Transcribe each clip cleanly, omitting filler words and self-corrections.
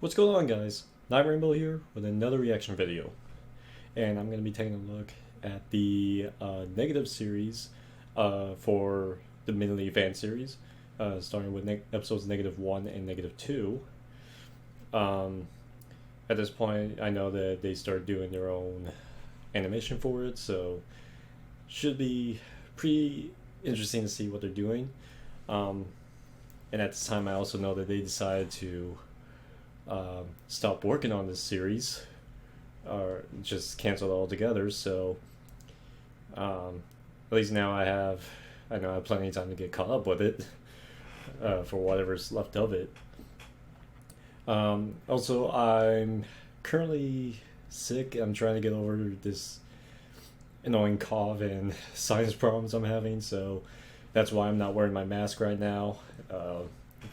What's going on, guys? Night Rainbow here with another reaction video, and I'm going to be taking a look at the negative series for the Minley fan series, starting with episodes -1 and -2. At this point, I know that they started doing their own animation for it, so should be pretty interesting to see what they're doing. And at this time, I also know that they decided to stop working on this series or just cancel it altogether. So at least now I know I have plenty of time to get caught up with it for whatever's left of it. Also, I'm currently sick. I'm trying to get over this annoying cough and sinus problems I'm having, so that's why I'm not wearing my mask right now.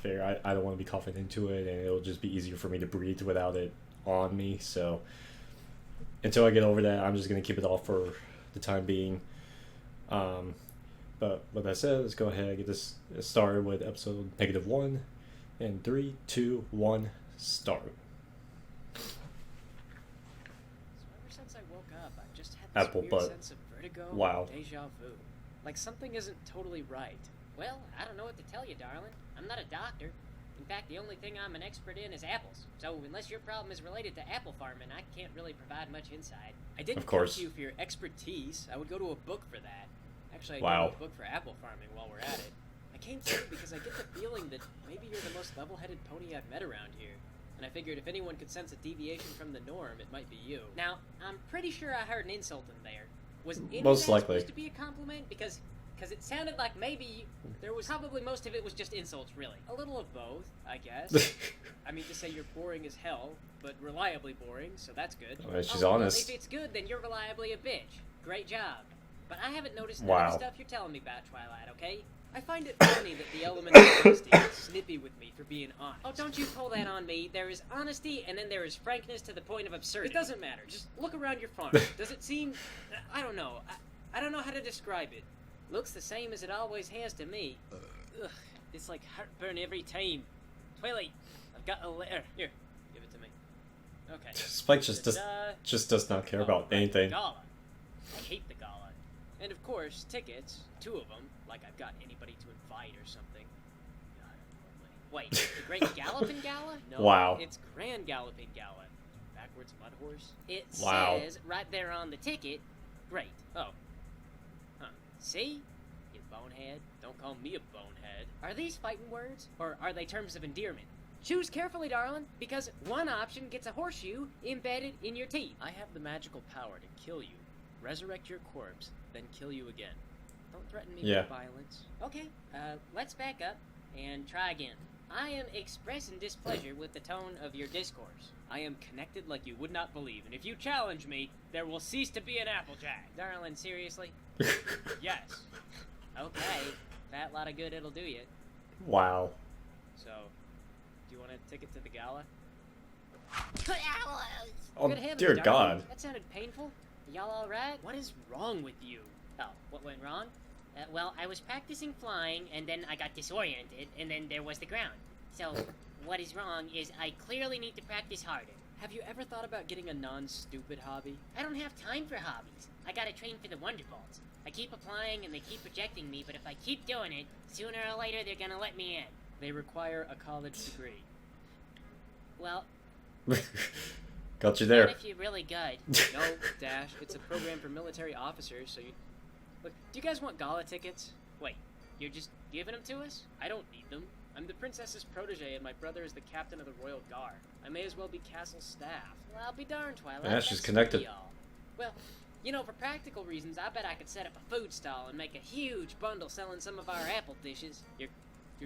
I don't want to be coughing into it, and it'll just be easier for me to breathe without it on me. So until I get over that, I'm just going to keep it off for the time being. But with that said, let's go ahead and get this started with episode -1. And 3, 2, 1, start. So ever since I woke up, I've just had this Apple weird butt. sense of vertigo Wow. and deja vu. Like something isn't totally right. Well, I don't know what to tell you, darling. I'm not a doctor. In fact, the only thing I'm an expert in is apples. So unless your problem is related to apple farming, I can't really provide much insight. I didn't Of course. come to you for your expertise. I would go to a book for that. Actually, I'd Wow. go to a book for apple farming while we're at it. I came to you because I get the feeling that maybe you're the most level-headed pony I've met around here. And I figured if anyone could sense a deviation from the norm, it might be you. Now, I'm pretty sure I heard an insult in there. Was any of Most that likely. supposed to be a compliment? Because it sounded like maybe there was probably most of it was just insults, really. A little of both, I guess. I mean, to say you're boring as hell, but reliably boring, so that's good. Well, she's well, honest. if it's good, then you're reliably a bitch. Great job. But I haven't noticed Wow. none of the stuff you're telling me about, Twilight, okay? I find it funny that the element of honesty is snippy with me for being honest. Oh, don't you pull that on me. There is honesty, and then there is frankness to the point of absurdity. It doesn't matter. Just look around your farm. Does it seem... I don't know. I don't know how to describe it. Looks the same as it always has to me. Ugh, it's like heartburn every time. Twilight, I've got a letter. Here, give it to me. Okay. Spike just Ta-da. does not care Oh, about right, anything. Gala. I hate the gala. And of course, tickets. 2 of them. Like I've got anybody to invite or something. God, lovely. Wait, the Great Galloping Gala? No, Wow. it's Grand Galloping Gala. Backwards mud horse. It Wow. says right there on the ticket, great. Oh, See? you bonehead. Don't call me a bonehead. Are these fighting words, or are they terms of endearment? Choose carefully, darling, because one option gets a horseshoe embedded in your teeth. I have the magical power to kill you, resurrect your corpse, then kill you again. Don't threaten me Yeah. with violence. Okay, let's back up and try again. I am expressing displeasure with the tone of your discourse. I am connected like you would not believe, and if you challenge me, there will cease to be an Applejack. Darling, seriously? Yes. Okay, that lot of good it'll do you. Wow. So, do you want a ticket to the gala? Oh, Good heavens, dear darling. God. That sounded painful. Y'all alright? What is wrong with you? Oh, what went wrong? Well, I was practicing flying, and then I got disoriented, and then there was the ground. So, what is wrong is I clearly need to practice harder. Have you ever thought about getting a non-stupid hobby? I don't have time for hobbies. I gotta train for the Wonderbolts. I keep applying, and they keep rejecting me, but if I keep doing it, sooner or later they're gonna let me in. They require a college degree. Well, Got you not there. if you're really good. No, Dash, it's a program for military officers, so you... Look, do you guys want gala tickets? Wait, you're just giving them to us? I don't need them. I'm the princess's protege, and my brother is the captain of the royal guard. I may as well be castle staff. Well, I'll be darned, Twilight. Yeah, she's That's connected. sweet of y'all. Well, you know, for practical reasons, I bet I could set up a food stall and make a huge bundle selling some of our apple dishes. You're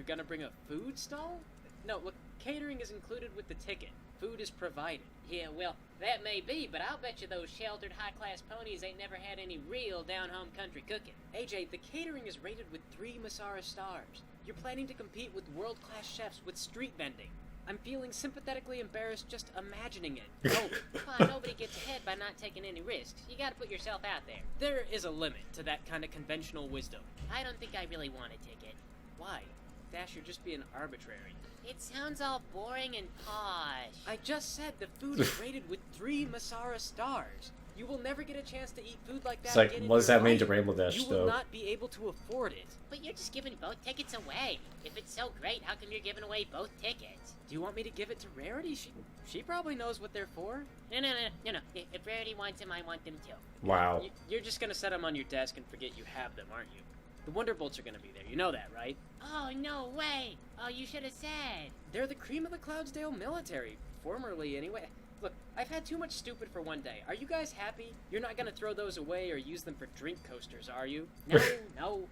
gonna bring a food stall? No, look, catering is included with the ticket. Food is provided. Yeah, well, that may be, but I'll bet you those sheltered high-class ponies ain't never had any real down-home country cooking. AJ, the catering is rated with 3 Masara stars. You're planning to compete with world-class chefs with street vending. I'm feeling sympathetically embarrassed just imagining it. Oh, come on, nobody gets ahead by not taking any risks. You gotta put yourself out there. There is a limit to that kind of conventional wisdom. I don't think I really want a ticket. Why? Dash, you're just being arbitrary. It sounds all boring and posh. I I just said the food is rated with 3 Masara stars. You will never get a chance to eat food like that It's like, again in what does your that mean to life. Rainbow Dash, You though? will not be able to afford it. But you're just giving both tickets away. If it's so great, how come you're giving away both tickets? Do you want me to give it to Rarity? She probably knows what they're for. No. If Rarity wants them, I want them too. Wow. You're just gonna set them on your desk and forget you have them, aren't you? The Wonderbolts are gonna be there. You know that, right? Oh, no way. Oh, you should have said. They're the cream of the Cloudsdale military. Formerly, anyway. Look, I've had too much stupid for one day. Are you guys happy? You're not gonna throw those away or use them for drink coasters, are you? No.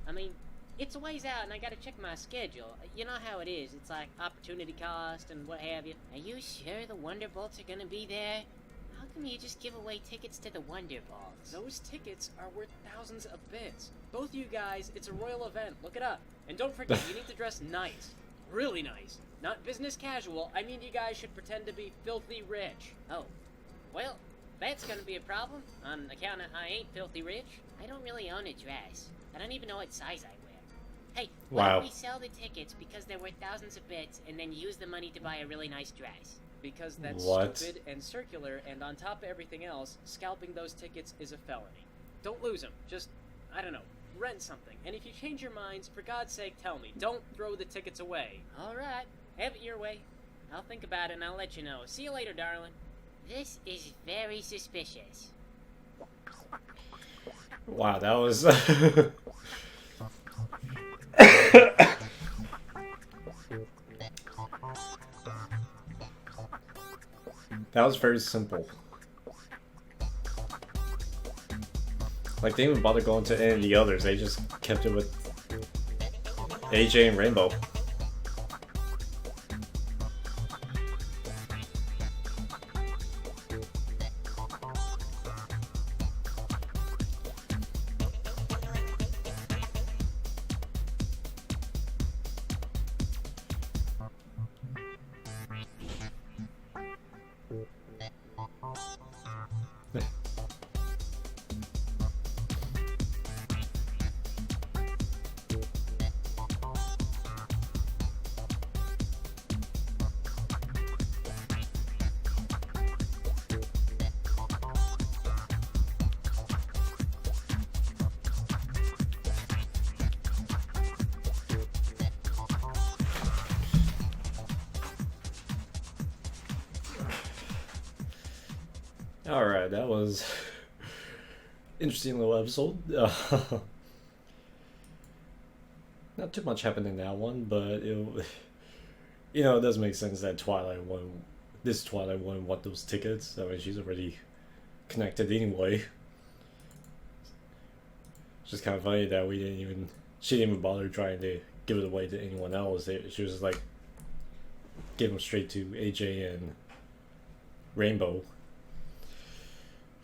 I mean, it's a ways out and I gotta check my schedule. You know how it is. It's like opportunity cost and what have you. Are you sure the Wonderbolts are gonna be there? How come you just give away tickets to the Wonderbolts? Those tickets are worth thousands of bits. Both you guys, it's a royal event. Look it up. And don't forget, you need to dress nice. Really nice. Not business casual. I mean, you guys should pretend to be filthy rich. Oh, well, that's gonna be a problem on account of I ain't filthy rich. I don't really own a dress. I don't even know what size I wear. Hey, why Wow. don't we sell the tickets because they're worth thousands of bits and then use the money to buy a really nice dress? Because that's What? stupid and circular, and on top of everything else, scalping those tickets is a felony. Don't lose them. Just, I don't know, rent something. And if you change your minds, for God's sake, tell me. Don't throw the tickets away. All right, have it your way. I'll think about it and I'll let you know. See you later, darling. This is very suspicious. Wow, that was... That was very simple. Like, they didn't even bother going to any of the others, they just kept it with AJ and Rainbow. Alright, that was interesting little episode. Not too much happened in that one, but it does make sense that this Twilight wouldn't want those tickets. I mean, she's already connected anyway. It's just kind of funny that she didn't even bother trying to give it away to anyone else. She was just like, give them straight to AJ and Rainbow.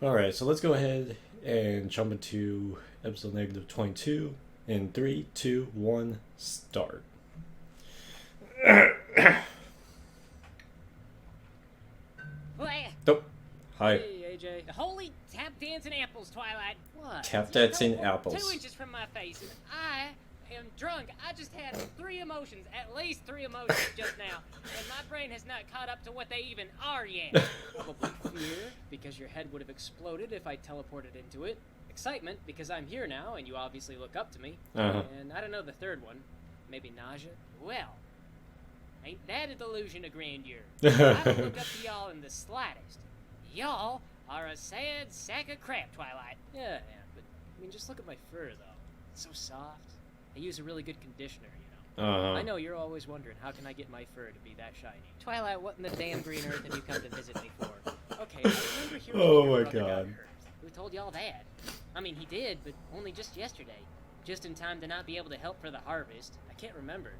Alright, so let's go ahead and jump into episode negative 22 in 3, 2, 1, start. Nope. Hi. Hey, AJ. Holy tap dancing apples, Twilight. What? Tap dancing You're apples. 2 inches from my face, and I am drunk. I just had 3 emotions, at least 3 emotions just now, and my brain has not caught up to what they even are yet. Probably fear, because your head would have exploded if I teleported into it. Excitement, because I'm here now, and you obviously look up to me. Uh-huh. And I don't know the third one. Maybe nausea? Well, ain't that a delusion of grandeur? I don't look up to y'all in the slightest. Y'all are a sad sack of crap, Twilight. Yeah, but, I mean, just look at my fur, though. It's so soft. I use a really good conditioner, you know. Uh-huh. I know you're always wondering, how can I get my fur to be that shiny? Twilight, what in the damn green earth have you come to visit me for? Okay, I remember hearing Oh your my brother got God. hurt. Who told y'all that? I mean, he did, but only just yesterday. Just in time to not be able to help for the harvest. I can't remember.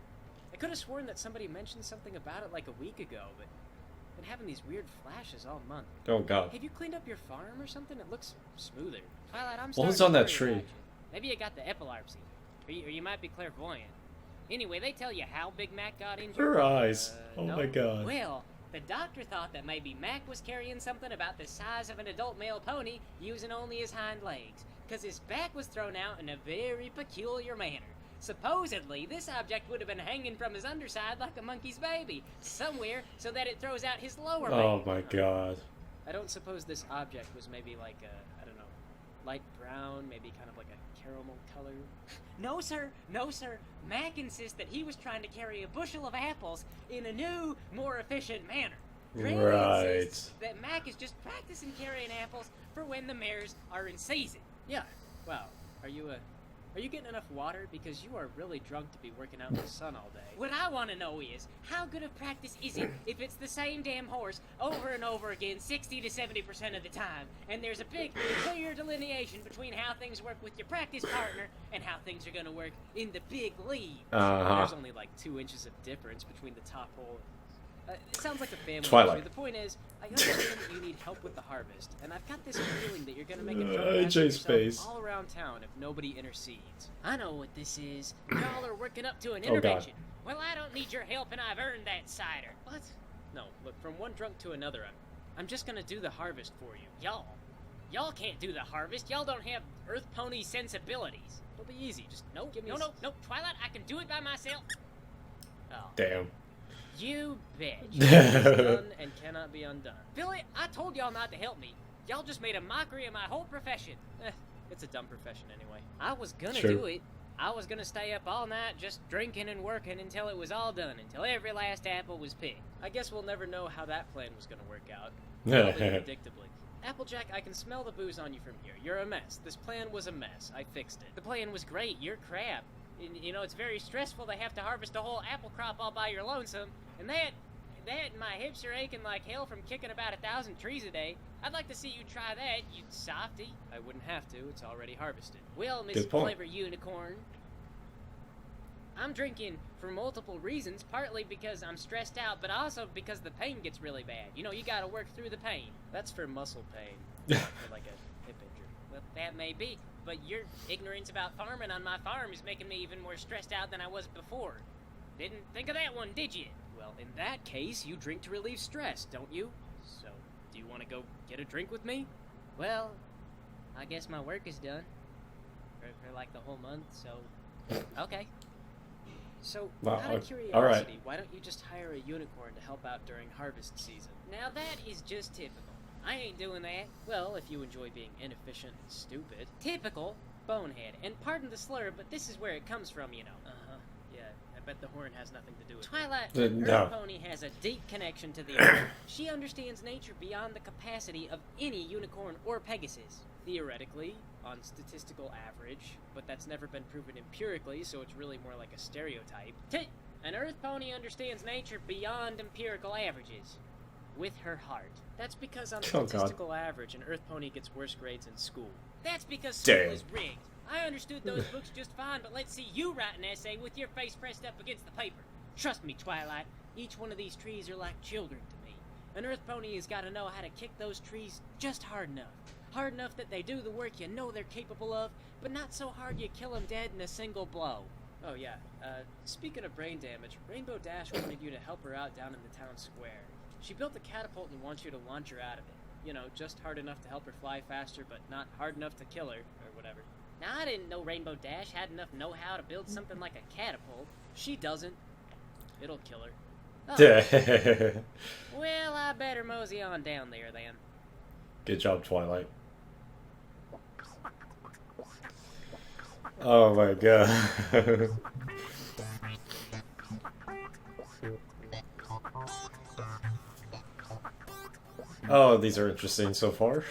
I could have sworn that somebody mentioned something about it like a week ago, but I've been having these weird flashes all month. Oh god. Have you cleaned up your farm or something? It looks smoother. Twilight, I'm What was starting on to that worry tree? about you. Maybe you got the epilepsy. Or you might be clairvoyant. Anyway, they tell you how Big Mac got injured? Her eyes. Oh no? my god. Well, the doctor thought that maybe Mac was carrying something about the size of an adult male pony using only his hind legs, because his back was thrown out in a very peculiar manner. Supposedly, this object would have been hanging from his underside like a monkey's baby, somewhere so that it throws out his lower Oh leg. my god. I don't suppose this object was maybe like a, I don't know, light brown, maybe kind of like a caramel color? No, sir. No, sir. Mac insists that he was trying to carry a bushel of apples in a new, more efficient manner. Granny Right. insists that Mac is just practicing carrying apples for when the mares are in season. Yeah. Well, are you getting enough water? Because you are really drunk to be working out in the sun all day. What I want to know is, how good of practice is it if it's the same damn horse over and over again 60 to 70% of the time, and there's a big, clear delineation between how things work with your practice partner and how things are going to work in the big league? There's only like 2 inches of difference between the top hole. It sounds like a family Twilight. issue. The point is, I understand that you need help with the harvest, and I've got this feeling that you're going to make a drunk ass of AJ's yourself face. all around town if nobody intercedes. I know what this is. Y'all are working up to an Oh, God. intervention. Well, I don't need your help, and I've earned that cider. What? No, look, from one drunk to another, I'm just going to do the harvest for you. Y'all can't do the harvest. Y'all don't have Earth Pony sensibilities. It'll be easy. Just no, Twilight, I can do it by myself. Oh. Damn. You bitch. It's done and cannot be undone. Billy, I told y'all not to help me. Y'all just made a mockery of my whole profession. It's a dumb profession anyway. I was gonna Sure. do it. I was gonna stay up all night just drinking and working until it was all done, until every last apple was picked. I guess we'll never know how that plan was gonna work out. Probably predictably. Applejack, I can smell the booze on you from here. You're a mess. This plan was a mess. I fixed it. The plan was great. You're crap. You know, it's very stressful to have to harvest a whole apple crop all by your lonesome. And that, my hips are aching like hell from kicking about 1,000 trees a day. I'd like to see you try that, you softy. I wouldn't have to. It's already harvested. Well, Miss Good point. Clever Unicorn, I'm drinking for multiple reasons. Partly because I'm stressed out, but also because the pain gets really bad. You know, you gotta work through the pain. That's for muscle pain. Or like a hip injury. Well, that may be. But your ignorance about farming on my farm is making me even more stressed out than I was before. Didn't think of that one, did you? Well, in that case, you drink to relieve stress, don't you? So, do you want to go get a drink with me? Well, I guess my work is done. For like the whole month, so... Okay. So, Wow, out of curiosity, all right. why don't you just hire a unicorn to help out during harvest season? Now that is just typical. I ain't doing that. Well, if you enjoy being inefficient and stupid. Typical bonehead. And pardon the slur, but this is where it comes from, you know. Uh-huh. Yeah, I bet the horn has nothing to do with it. Twilight, No. Earth Pony has a deep connection to the earth. She understands nature beyond the capacity of any unicorn or Pegasus. Theoretically, on statistical average, but that's never been proven empirically, so it's really more like a stereotype. An Earth Pony understands nature beyond empirical averages. With her heart. That's because on Oh, God. statistical average, an Earth Pony gets worse grades in school. That's because school Damn. is rigged. I understood those books just fine, but let's see you write an essay with your face pressed up against the paper. Trust me, Twilight, each one of these trees are like children to me. An Earth Pony has got to know how to kick those trees just hard enough. Hard enough that they do the work you know they're capable of, but not so hard you kill them dead in a single blow. Oh yeah, speaking of brain damage, Rainbow Dash wanted you to help her out down in the town square. She built a catapult and wants you to launch her out of it. You know, just hard enough to help her fly faster, but not hard enough to kill her, or whatever. Now, I didn't know Rainbow Dash had enough know-how to build something like a catapult. She doesn't. It'll kill her. Oh, well, I better mosey on down there, then. Good job, Twilight. Oh my god. Oh, these are interesting so far.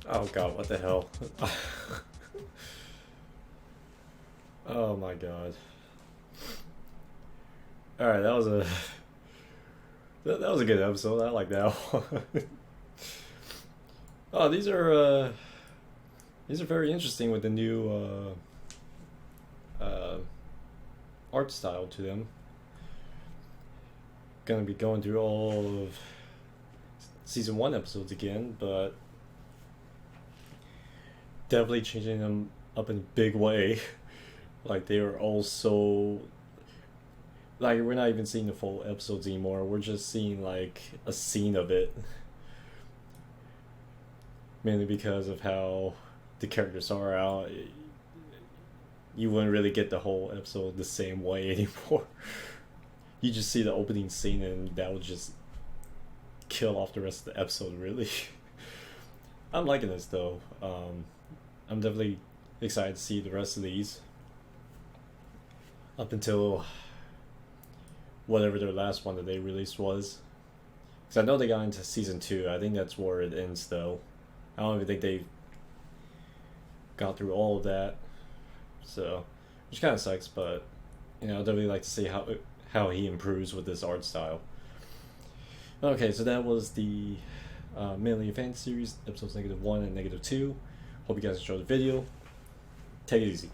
Oh god, what the hell? Oh my god. Alright, that was a that was a good episode. I like that one. Oh, these are very interesting with the new art style to them. Gonna be going through all of season 1 episodes again, but definitely changing them up in a big way. Like they are all so, like we're not even seeing the full episodes anymore. We're just seeing like a scene of it. Mainly because of how the characters are out. You wouldn't really get the whole episode the same way anymore. You just see the opening scene and that would just kill off the rest of the episode, really. I'm liking this though. I'm definitely excited to see the rest of these. Up until whatever their last one that they released was. Because I know they got into season 2. I think that's where it ends though. I don't even think they got through all of that. So, which kind of sucks, but you know, I'd definitely like to see how he improves with this art style. Okay, so that was the Mainly a Fan series, episodes -1 and -2. Hope you guys enjoyed the video. Take it easy.